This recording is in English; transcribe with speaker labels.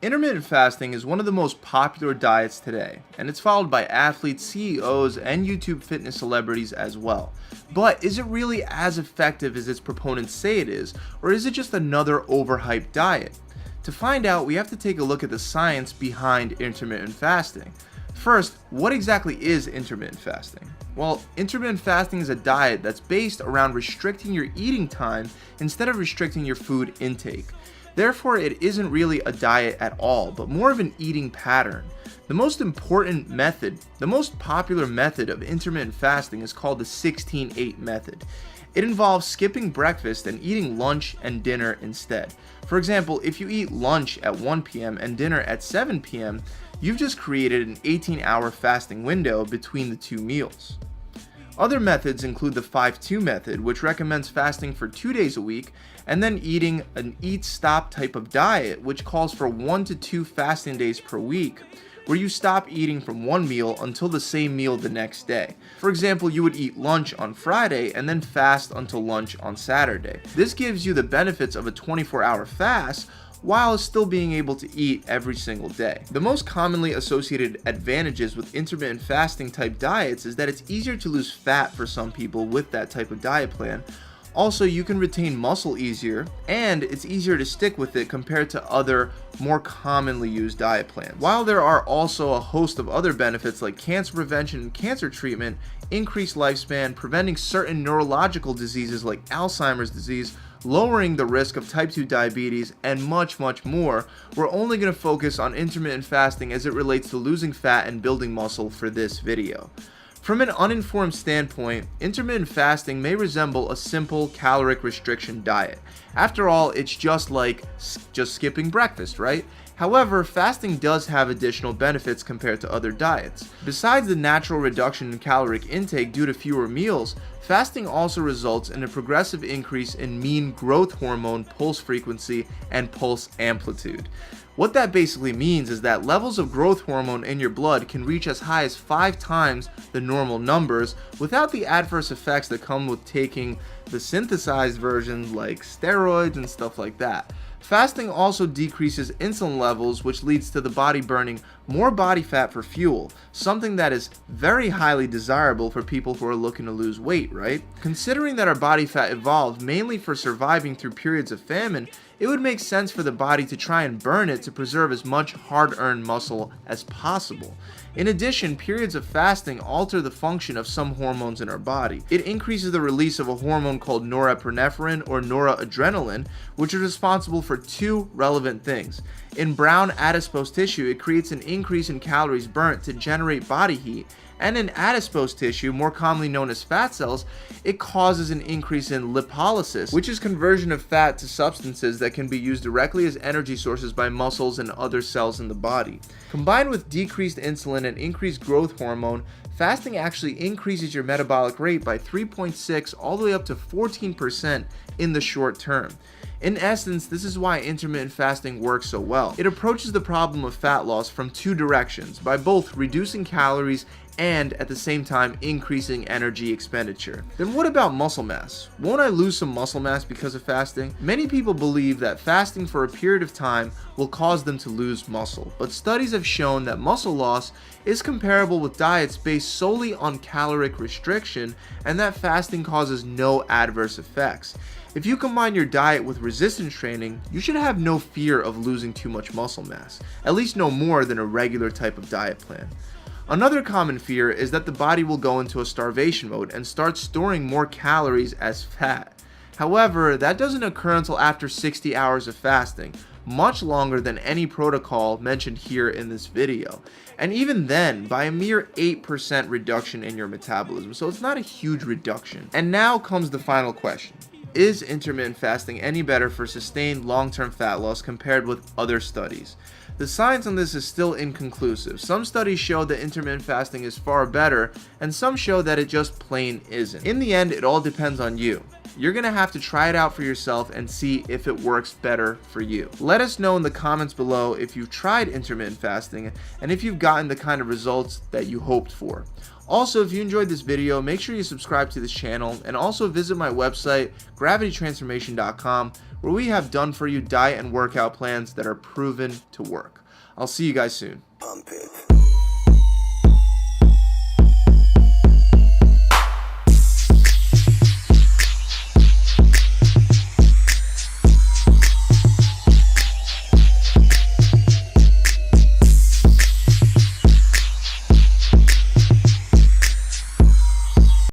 Speaker 1: Intermittent fasting is one of the most popular diets today, and it's followed by athletes, CEOs, and YouTube fitness celebrities as well. But is it really as effective as its proponents say it is, or is it just another overhyped diet? To find out, we have to take a look at the science behind intermittent fasting. First, what exactly is intermittent fasting? Well, intermittent fasting is a diet that's based around restricting your eating time instead of restricting your food intake. Therefore, it isn't really a diet at all, but more of an eating pattern. The most important method, the most popular method of intermittent fasting is called the 16-8 method. It involves skipping breakfast and eating lunch and dinner instead. For example, if you eat lunch at 1 p.m. and dinner at 7 p.m., you've just created an 18-hour fasting window between the two meals. Other methods include the 5-2 method, which recommends fasting for 2 days a week, and then eating an eat-stop type of diet, which calls for 1 to 2 fasting days per week, where you stop eating from one meal until the same meal the next day. For example, you would eat lunch on Friday and then fast until lunch on Saturday. This gives you the benefits of a 24-hour fast, while still being able to eat every single day. The most commonly associated advantages with intermittent fasting type diets is that it's easier to lose fat for some people with that type of diet plan. Also, you can retain muscle easier, and it's easier to stick with it compared to other more commonly used diet plans. While there are also a host of other benefits like cancer prevention and cancer treatment, increased lifespan, preventing certain neurological diseases like Alzheimer's disease, lowering the risk of type 2 diabetes, and much more, we're only going to focus on intermittent fasting as it relates to losing fat and building muscle for this video. From an uninformed standpoint, intermittent fasting may resemble a simple caloric restriction diet. After all, it's just skipping breakfast, right? However, fasting does have additional benefits compared to other diets. Besides the natural reduction in caloric intake due to fewer meals, fasting also results in a progressive increase in mean growth hormone pulse frequency and pulse amplitude. What that basically means is that levels of growth hormone in your blood can reach as high as 5 times the normal numbers without the adverse effects that come with taking the synthesized versions like steroids and stuff like that. Fasting also decreases insulin levels, which leads to the body burning more body fat for fuel, something that is very highly desirable for people who are looking to lose weight, right? Considering that our body fat evolved mainly for surviving through periods of famine, it would make sense for the body to try and burn it to preserve as much hard-earned muscle as possible. In addition, periods of fasting alter the function of some hormones in our body. It increases the release of a hormone called norepinephrine or noradrenaline, which is responsible for 2 relevant things. In brown adipose tissue, it creates an increase in calories burnt to generate body heat, and in adipose tissue, more commonly known as fat cells, it causes an increase in lipolysis, which is conversion of fat to substances that can be used directly as energy sources by muscles and other cells in the body. Combined with decreased insulin and increased growth hormone, fasting actually increases your metabolic rate by 3.6 all the way up to 14% in the short term. In essence, this is why intermittent fasting works so well. It approaches the problem of fat loss from 2 directions, by both reducing calories and at the same time increasing energy expenditure. Then what about muscle mass? Won't I lose some muscle mass because of fasting? Many people believe that fasting for a period of time will cause them to lose muscle, but studies have shown that muscle loss is comparable with diets based solely on caloric restriction, and that fasting causes no adverse effects. If you combine your diet with resistance training, you should have no fear of losing too much muscle mass, at least no more than a regular type of diet plan. Another common fear is that the body will go into a starvation mode and start storing more calories as fat. However, that doesn't occur until after 60 hours of fasting, much longer than any protocol mentioned here in this video. And even then, by a mere 8% reduction in your metabolism, so it's not a huge reduction. And now comes the final question. Is intermittent fasting any better for sustained long-term fat loss compared with other studies? The science on this is still inconclusive. Some studies show that intermittent fasting is far better, and some show that it just plain isn't. In the end, it all depends on you. You're gonna have to try it out for yourself and see if it works better for you. Let us know in the comments below if you've tried intermittent fasting and if you've gotten the kind of results that you hoped for. Also, if you enjoyed this video, make sure you subscribe to this channel and also visit my website, gravitytransformation.com, where we have done for you diet and workout plans that are proven to work. I'll see you guys soon.
Speaker 2: Pump it.